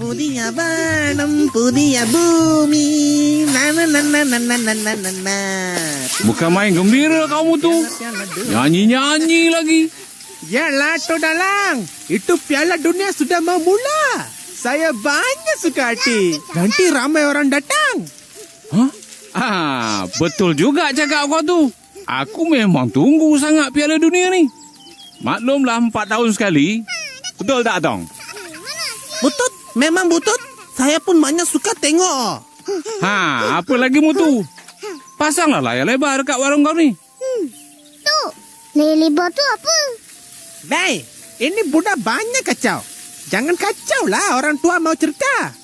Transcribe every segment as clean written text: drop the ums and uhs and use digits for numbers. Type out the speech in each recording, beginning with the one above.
புதிய வானம் புதிய பூமி. Bukan main gembira kamu tu. Nyanyi-nyanyi lagi. Yalah, Tok Dalang. Itu Piala Dunia sudah mau mula. Saya banyak suka hati. Nanti ramai orang datang. Betul juga cakap kau tu. Aku memang tunggu sangat Piala Dunia ni. Maklumlah 4 tahun sekali. Betul tak, Tong? Butut, memang butut. Saya pun banyak suka tengok. Apa lagi mu tu? Pasanglah layar lebar dekat warung kau ni. Tu, layar lebar tu apa? Dai, ini budak banyak kacau. Jangan kacau lah, orang tua mau cerita.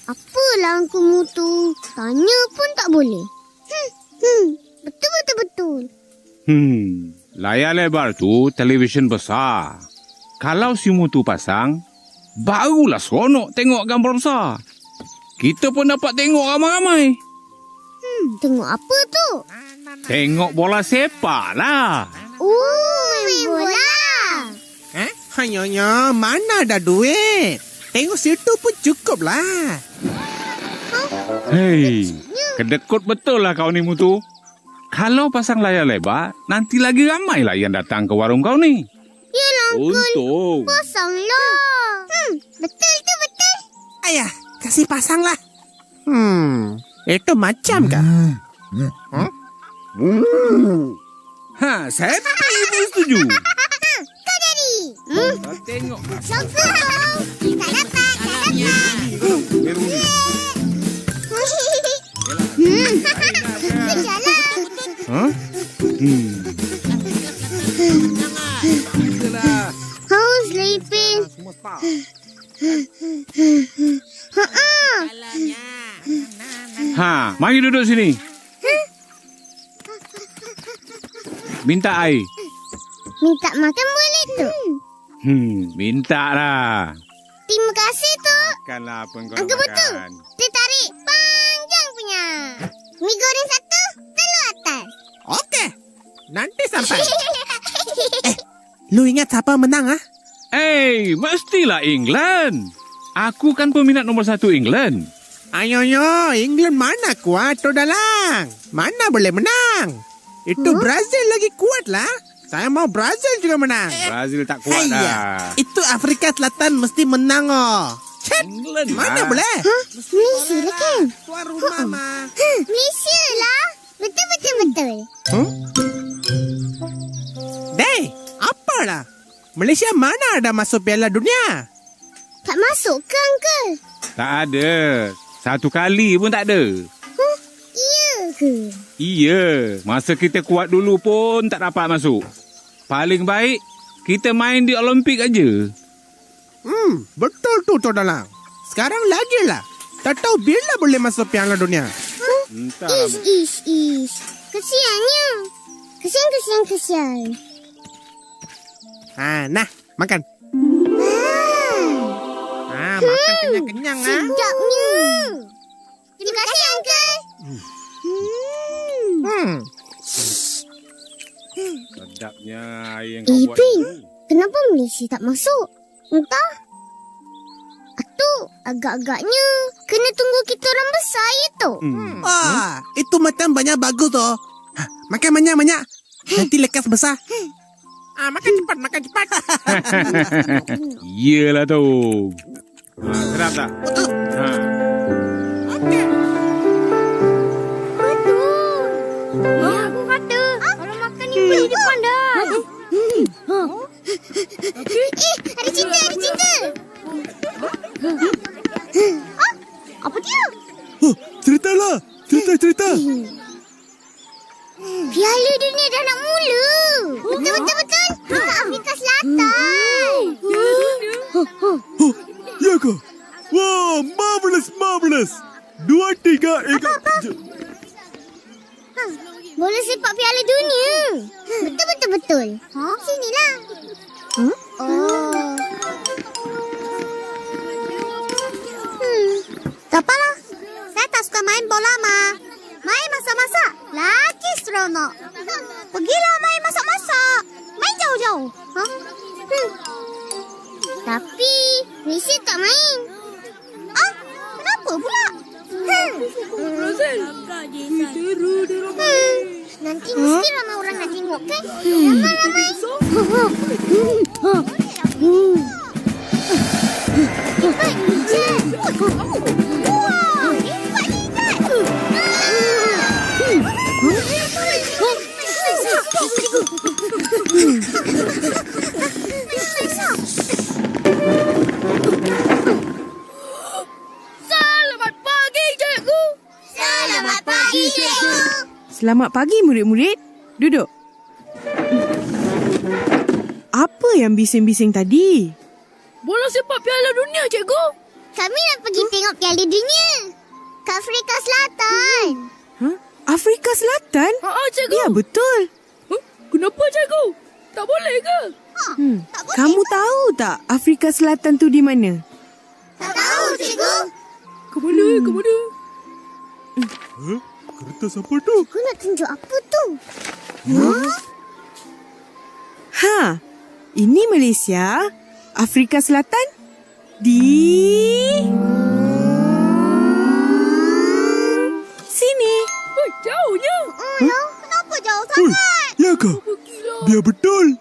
Apalah angkumu tu? Tanya pun tak boleh. Betul. Layar lebar tu televisyen besar. Kalau si mu tu pasang, barulah seronok tengok gambar besar. Kita pun dapat tengok ramai-ramai. Tengok apa tu? Tengok bola sepak lah. Main bola. Hanyonya, mana ada duit? Tengok situ pun cukup lah. Hei, kedekut betul lah kau ni Mutu. Kalau pasang layar lebar, nanti lagi ramai lah yang datang ke warung kau ni. Yalah, Untung. pasanglah. Betul. Ayah, kasih pasang lah. Itu macam kah? Saya pun setuju. Kau jadi. Kau tengok. Sokong. Tak dapat. Kejalah. Haus lepin. Mari duduk sini. Minta air. Minta makan boleh tu? Minta lah. Terima kasih tu. Makanlah apa yang kau Angka betul. makan. Dia tarik panjang punya. Mi goreng satu, telur atas. Okey, nanti sampai. Lu ingat siapa menang ah? Mestilah England. Aku kan peminat nombor 1 England. Ayoyo, England mana kuat Tok Dalang? Mana boleh menang? Itu Brazil lagi kuat lah. Saya mau Brazil juga menang. Brazil tak kuat dah. Itu Afrika Selatan mesti menang oh. England Mana lah. boleh? Malaysia lah kan? Tuan rumah mah. Malaysia lah. Betul. Deh, apalah? Malaysia mana ada masuk Piala Dunia? Tak masuk ke, Uncle? Tak ada. 1 kali pun tak ada. Iya ke? Iya. Masa kita kuat dulu pun tak dapat masuk. Paling baik, kita main di Olimpik aja. Betul tu Tok Dalang. Sekarang lagi lah. Tak tahu bila boleh masuk Piala Dunia. Entahlah. Ish. Kesiannya. Kesian. Nah, makan. Makan kenyang-kenyang ah. Sedapnya. Terima kasih, Uncle. Sedapnya air yang kau buat Pin. tu. Kenapa Malaysia tak masuk? Entah. Atau agak-agaknya kena tunggu kita orang besar ya tu. Itu macam banyak bagus tu. Makan banyak. Nanti lekas besar. Makan cepat. Iyalah tu. Sedap tak? Okey. Aku kata orang makan ni di depan dah. Ada cinta. Apa dia? Ceritalah. Cerita. Piala Dunia dah nak mula. Betul. Dekat Afrika Selatan. Ya ke? Wah, marvelous. 2-3 Bola sepak Piala Dunia. Betul. Sinilah. Tak apalah. Saya tak suka main bola, Ma. Main masak-masak. Lagi seronok. Pergilah main masak-masak. Main jauh-jauh. Tapi, Malaysia tak main. Nanti mesti ramai orang nak tengok kan? Ramai-ramai. Hebat Ijat. Wow, hebat Ijat. Selamat pagi, cikgu. Selamat pagi, cikgu. Selamat pagi, murid-murid. Duduk. Apa yang bising-bising tadi? Bola sepak Piala Dunia, cikgu. Kami nak pergi tengok Piala Dunia ke Afrika Selatan. Huh? Afrika Selatan? Cikgu. Ya, betul. Kenapa, cikgu? Tak boleh ke? Tak boleh. Kamu tahu tak Afrika Selatan tu di mana? Tak tahu, cikgu. Ke mana? Ke mana? Kertas apa tu? Aku nak tunjuk apa tu? Ini Malaysia, Afrika Selatan di sini. Jauhnya. Kenapa jauh sangat? Ya ke? Dia betul.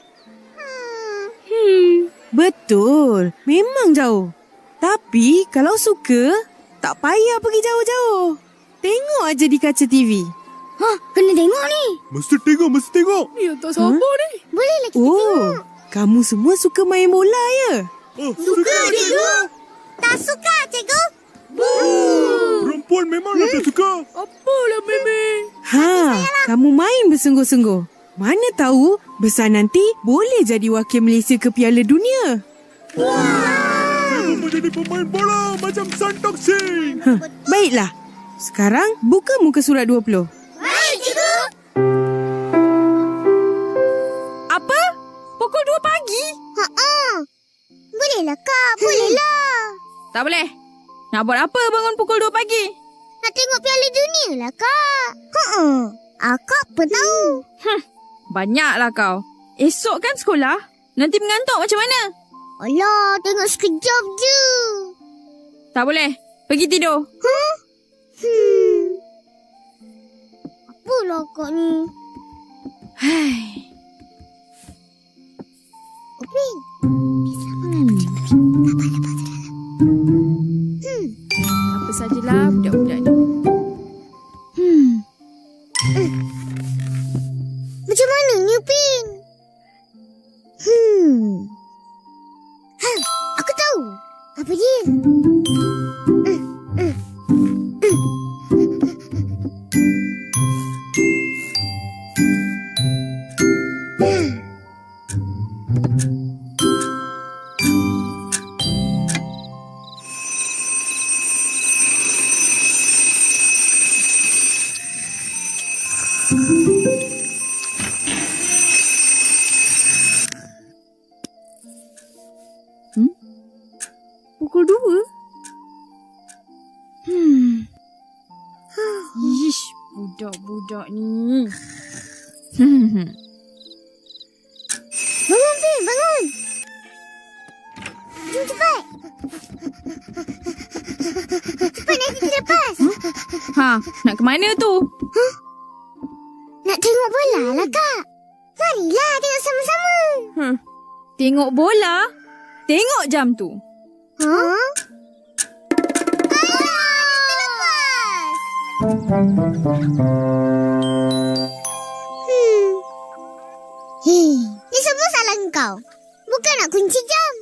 Betul, memang jauh. Tapi kalau suka, tak payah pergi jauh-jauh. Tengok aja di kaca TV. Kena tengok ni. Mesti tengok. Ya, tak sabar ni. Bolehlah kita tengok. Kamu semua suka main bola ya? Suka, cikgu. Tak suka, cikgu. Perempuan memanglah tak suka. Apalah, Meme? Kamu main bersungguh-sungguh. Mana tahu besar nanti boleh jadi wakil Malaysia ke Piala Dunia. Saya mau jadi pemain bola macam Santok Singh. Baiklah. Sekarang buka muka surat 20. Baik, cikgu. Apa? Pukul 2 pagi? Bolehlah, Kak. Bolehlah. Tak boleh. Nak buat apa bangun pukul 2 pagi? Nak tengok Piala Dunia lah, Kak. Akak pun tahu. Banyaklah kau. Esok kan sekolah? Nanti mengantuk macam mana? Alah, tengok sekejap je. Tak boleh. Pergi tidur. Apalah kak ni? Upin. Apa sajalah budak-budak ni. Macam mana ni, Upin? Aku tahu. Apa dia? Pukul 2? Ish, budak-budak ni. Bangun, Pin, bangun. Jom cepat. Cepat nanti terlepas. Nak ke mana tu? Nak tengok bola lah, Kak. Marilah tengok sama-sama. Tengok bola? Tengok jam tu. Ni semua salah engkau. Bukan nak kunci jam.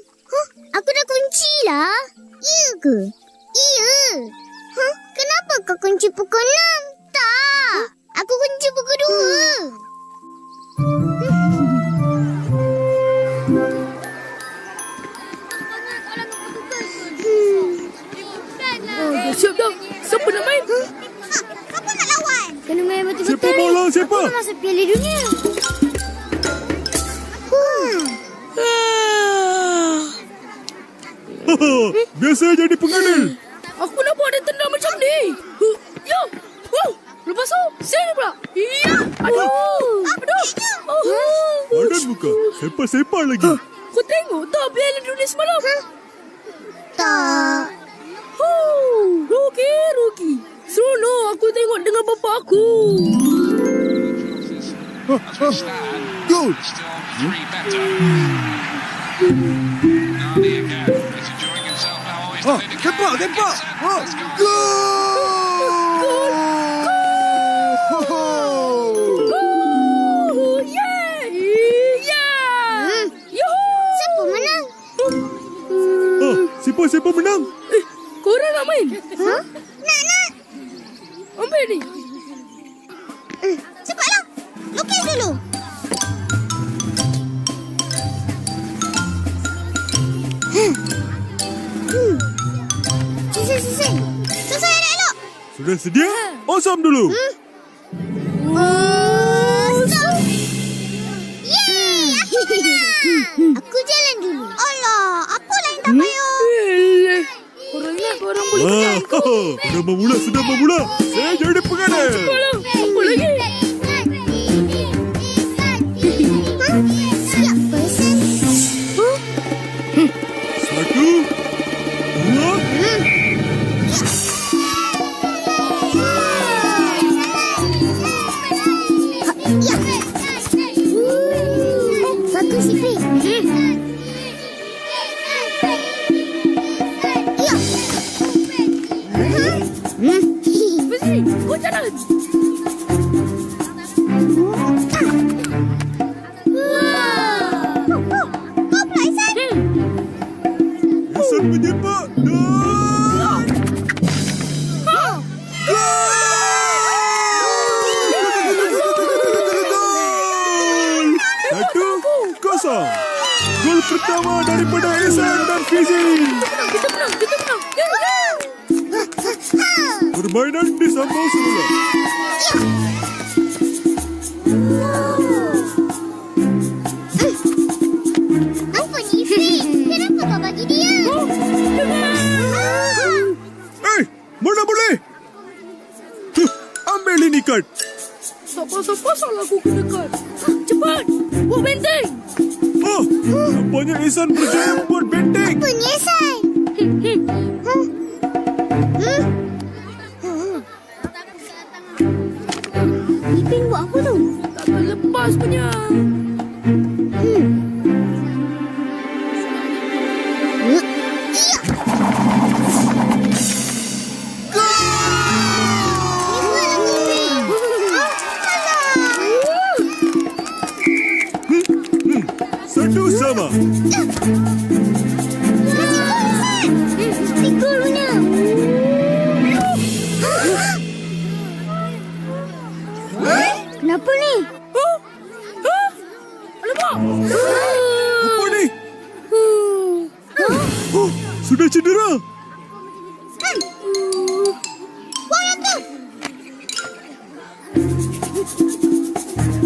Aku dah kunci lah. Ya ke? Iya. Kenapa kau kunci pukul 6? Tak. Aku kunci pukul 2. Siap dah. Siapa nak main? Siapa nak lawan? Kena main betul-betul. Siapa bola, siapa? Aku nak masuk Piala Dunia. Biasa jadi pengadil. Aku nak buat dia tendang macam ni. Ya. Lepas tu, sini pula. Ya. Aduh. Badan buka. Sepak-sepak lagi. Kau tengok tak Piala Dunia semalam? Tak. Rugi. Seronok aku tengok aku. Goal! Tempat! Oh, goal! Siapa menang? Siapa menang? Korang nak main? Nak. Ambil ni. Cepatlah. Lukis dulu. Susun. Susun elok-elok. Sudah sedia? Awesome dulu. Awesome. Yeay. Aku jalan dulu. Alah, apa lain tak payah? Korang ingat korang boleh pegang aku. Sudah memula. Saya jadi pengadil. Apa lagi? Siapa sen? 1, 2, Ya. Bagus, Ipin. Ya. Fizri, kau jalan. Kau pula, Isan. Hasan menyepak. Gol! 1-0. Gol pertama daripada Ihsan dan Fizi. Kita menang. Permainan disambung semula. Apa ni, Ipin? Kenapa kau bagi dia? Mana boleh? Ambil ini kad. Siapa salah aku kena kad. Cepat, buat benteng. Nampaknya Ihsan berjaya membuat benteng. Apa ni, Isan? Ipin buat apa tu? Takkan lepas punya. Satu sama. Pikul punya. Kenapa ni? Alamak. Apa ni? Sudah cedera. Buang yang tu.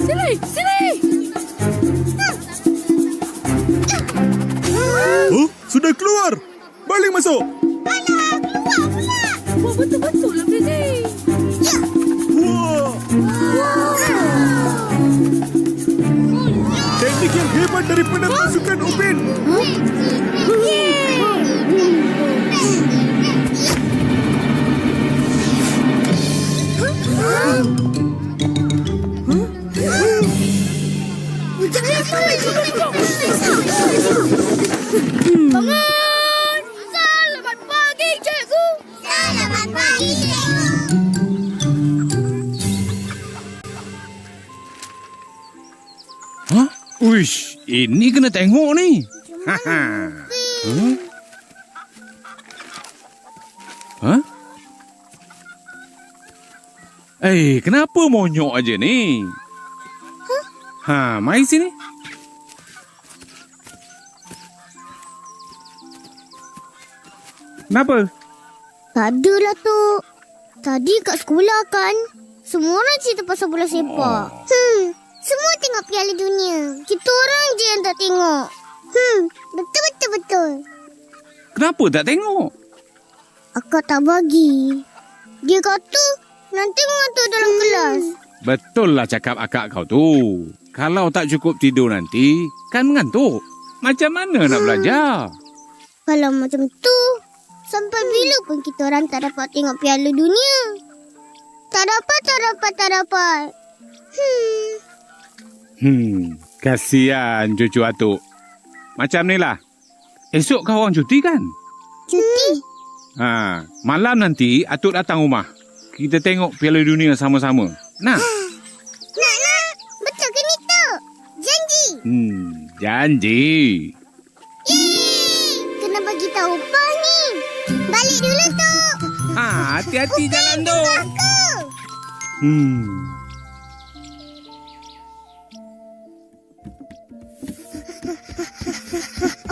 Sini. Sudah keluar. Balik masuk. Alah, keluar pula. Buat betul-betul lah, Fizri. Ya. Wah, teknik yang hebat daripada pasukan Upin. Bangun! Selamat pagi, cikgu. Selamat pagi, cikgu. Uish, ini kena tengok ni. Kenapa monyok aja ni? Mai sini. Kenapa? Tak adalah tu. Tadi kat sekolah kan, semua orang cerita pasal bola sepak. Semua tengok Piala Dunia. Kita orang je yang tak tengok. Betul. Kenapa tak tengok? Akak tak bagi. Dia kata nanti mengantuk dalam kelas. Betul lah cakap akak kau tu. Kalau tak cukup tidur nanti, kan mengantuk. Macam mana nak belajar? Kalau macam tu, sampai bila pun kita orang tak dapat tengok Piala Dunia? Tak dapat. Kasihan cucu atuk. Macam ni lah. Esok kau orang cuti kan? Cuti? Malam nanti atuk datang rumah. Kita tengok Piala Dunia sama-sama. Nah. Nak. Betul ke ni, Tok? Janji? Janji. Yeay! Kena bagi tahu Pa ni. Balik dulu, Tok. Hati-hati jalan tu. Aku.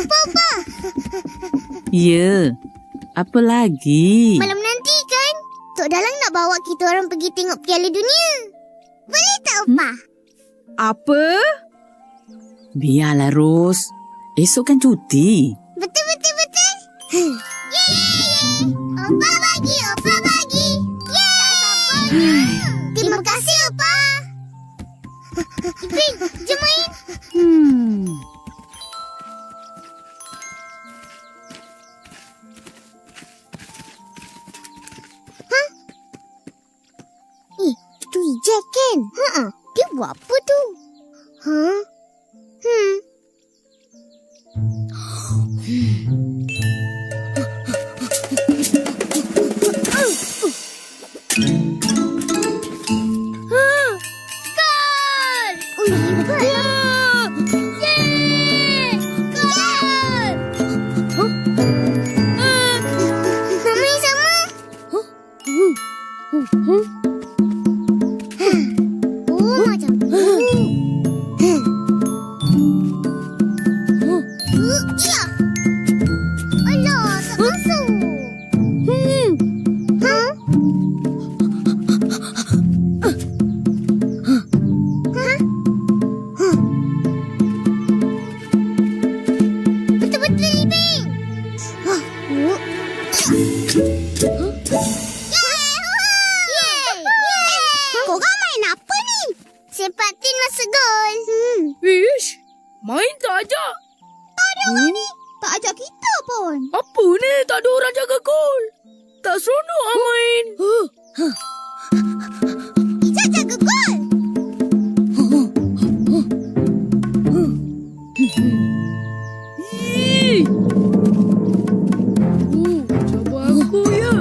Opa. Ya, apa lagi? Malam nanti kan, Tok Dalang nak bawa kita orang pergi tengok Piala Dunia. Boleh tak, Opa? Apa? Biarlah, Ros. Esok kan cuti. Betul. Yeay! Opa bagi. Yeay! Terima kasih, Opa. Ipin, jom main. Itu hijab kan? Dia buat apa tu? Gol! Yeay! Gol! Sama sama. Macam tu. Ya. Alah, tak masuk. Betul-betul, Ipin. Korang main apa ni? Sepak tin masuk gol. Ish, main tak ajak. Tak ajak kita pun. Apa ni? Tak ada orang jaga gol. Tak seronok main. Ijat jaga gol. Coba aku ya.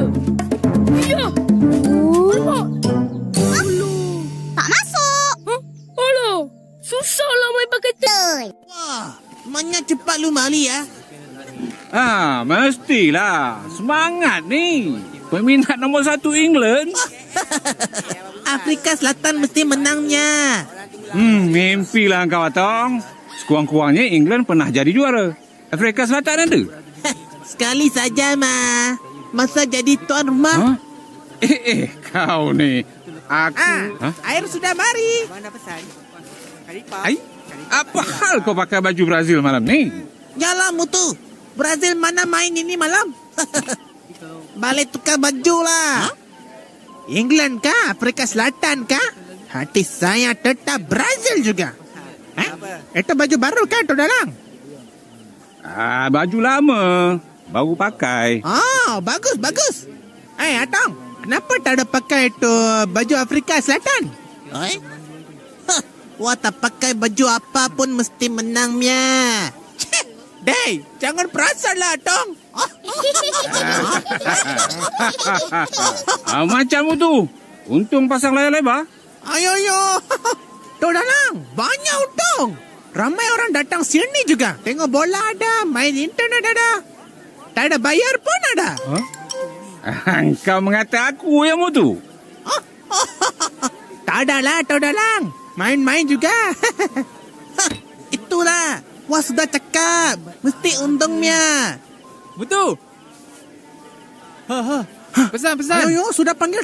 Ya. Alamak. Tak masuk. Alah, susahlah main pakai Betul. Wah, mana cepat lu mari ya? Mestilah. Semangat ni. Peminat nombor 1 England. Afrika Selatan mesti menangnya. Mimpilah kau, Atong. Sekurang-kurangnya England pernah jadi juara. Afrika Selatan ada? Sekali saja, Ma. Masa jadi tuan rumah. Kau ni. Aku... Air sudah mari. Ai? Apa hal kau pakai baju Brazil malam ni? Yalah, Mutu. Brazil mana main ini malam? Balik tukar baju lah. England kah? Afrika Selatan kah? Hati saya tetap Brazil juga. Itu baju baru kan, Tok Dalang? Baju lama. Baru pakai. Bagus. Atong, kenapa tak ada pakai itu baju Afrika Selatan? Wah, tak pakai baju apa pun mesti menangnya. Dey, jangan perasan lah, Atong. Macam tu. Untung pasang layar lebar. Ayo. Tok Dalang, banyak untung. Ramai orang datang sini juga. Tengok bola ada, main internet ada. Tak ada bayar pun ada. Kau mengata aku yang mutu. Tak ada lah, Tok Dalang. Main-main juga. Itulah. Wah, sudah cakap. Mesti untungnya. Betul. Pesan. Ayo, sudah panggil.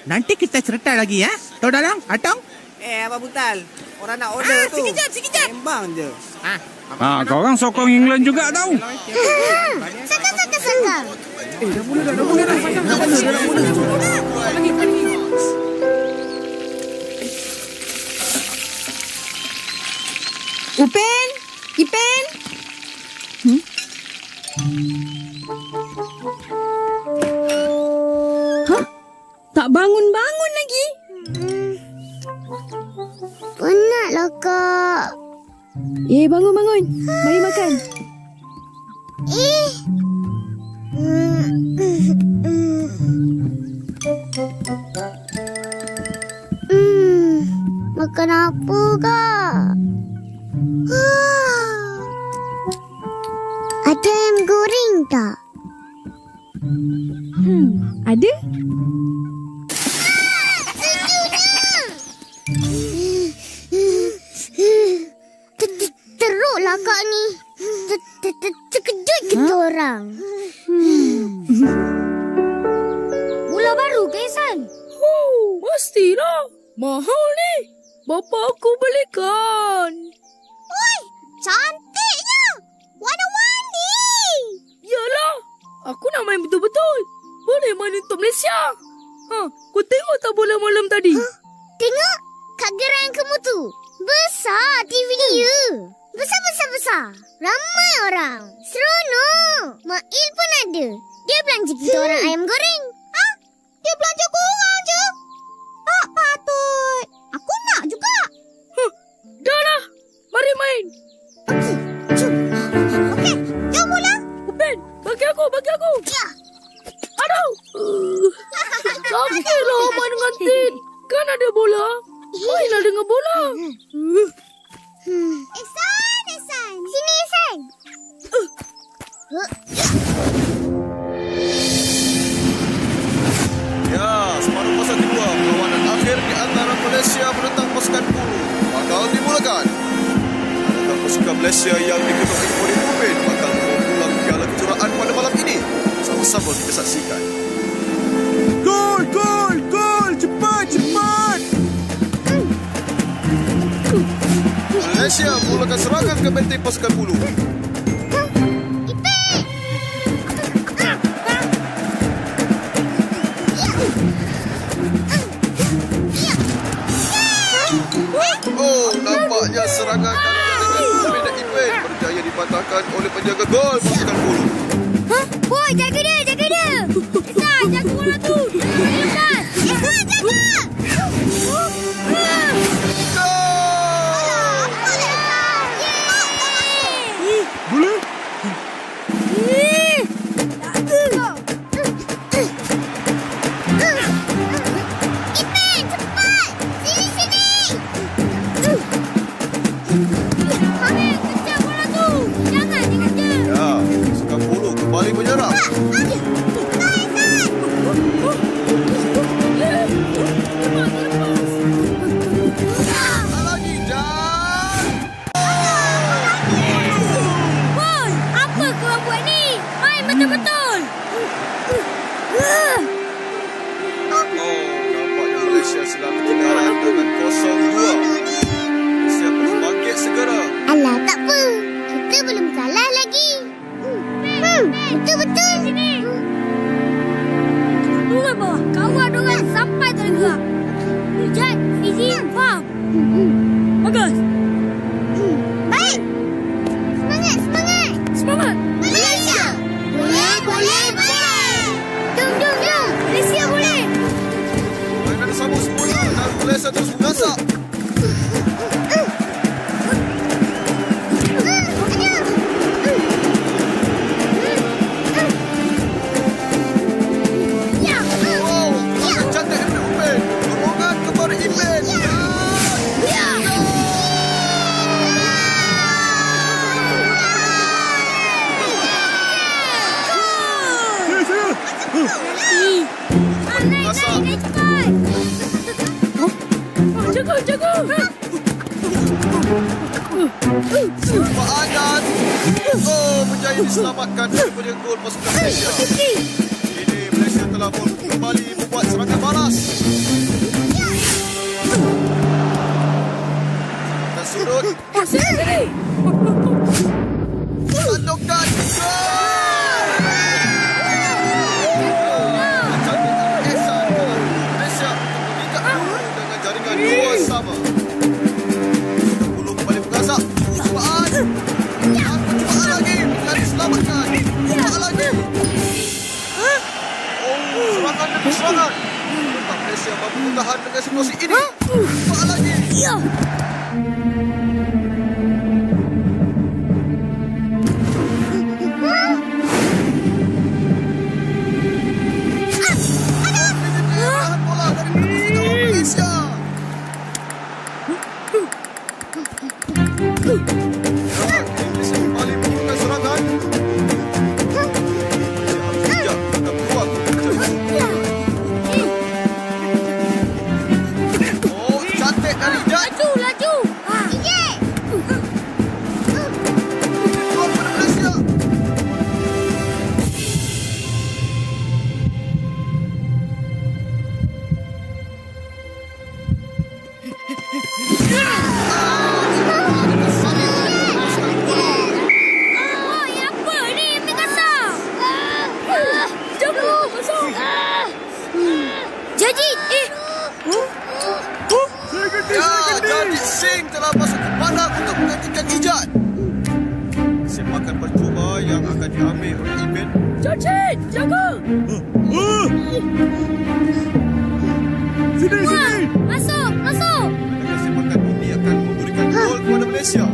Nanti kita cerita lagi ya. Tok Dalang, Atong. Abang Butal. Orang nak order tu. Sekejap. Sembang je. Kau orang sokong England juga tahu. Sangka. Ipin. Tak bangun-bangun lagi. Penatlah, Kak. Bangun-bangun. Mari makan. Makan apa, Kak? Ada ayam goreng tak? Ada? Teruklah Kak ni. Terkejut kita orang. Mula baru ke, Ihsan? Pastilah. Mahal ni. Bapa aku belikan. Oi, cantiknya. Warna-warni. Yalah. Aku nak main betul-betul. Boleh main untuk Malaysia. Kau tengok tak bola malam tadi? Tengok kat gerai kamu tu. Besar TV dia. Besar. Ramai orang. Seronok. Mail pun ada. Dia belanja kita orang ayam goreng. Dia belanja korang je. Tak patut. Aku nak juga. Dah lah. Mari main. Jom. Okey, jom mula. Upin, bagi aku. Ya. Aduh. Sakitlah main dengan Tin. Kan ada bola. Mainlah dengan bola. Ihsan. Sini, Ihsan. Ya, separuh masa kedua perlawanan akhir di antara Malaysia menentang pasukan Bulu bakal dimulakan. Adakah pasukan Malaysia yang diketuai oleh Upin bakal membawa pulang piala kejuaraan pada malam ini? Sama-sama kita saksikan. Gol! Cepat! Malaysia mulakan serangan ke benteng pasukan Bulu. Oh, nampaknya serangan kali Upin dan Ipin berjaya dipatahkan oleh penjaga gol pasukan Bulu. Boy, jaga dia. Ihsan, jaga bola tu. Ihsan, jaga. Boleh? Ipin, cepat. Sini. Kejar bola tu. Jangan dia. Ya, pasukan Bulu kembali menyerang. Lagi dan Boy, apa korang buat ni? Main betul-betul. nampaknya Malaysia sedang ketinggalan dengan 0-2. Malaysia perlu bangkit segera. Alah, tak apa. Kita belum kalah lagi. Betul-betul. Turun bawah. Kawal dorang sampai tergerak. Jad, Fizi, faham? Bagus. Baik. Semangat. Malaysia. Boleh. Jom. Malaysia boleh. Permainan disambung semula dan Malaysia terus mengasak. Wow, cantik daripada Upin. Dorongan kepada Ipin. Naik cepat. Jaga. Perayaan berjaya diselamatkan daripada gol pasukan Malaysia. Ini Malaysia telah pun kembali membuat serangan balas. Dan sudut Sini. Tandukan gol! Cantik dari Ihsan. Malaysia mengikat Bulu dengan jaringan 2-sama. Bulu kembali mengasak. Percubaan. Dan percubaan lagi. Dan diselamatkan. Percubaan lagi. Oh, serangan demi serangan. Tetap bertahan dengan situasi ini. Cepat lagi. Ya. Tahan bola dari perebut gawang Malaysia. Indonesia kembali melakukan serangan. Dia harus bijak dan peluang untuk mencari. Oh, cantik dari Ijat. Laju. Peluang pada Malaysia. Oh, apa ni? Ambil kasar. Jaga kasar. Jadi, Ya, jadi Singh telah masuk ke padang untuk menggantikan Ijat. Sepakan percuma yang akan diambil oleh Iben. Cacit, jaga. Sini. Masuk. Adakah sepakan ini akan memberikan gol kepada Malaysia?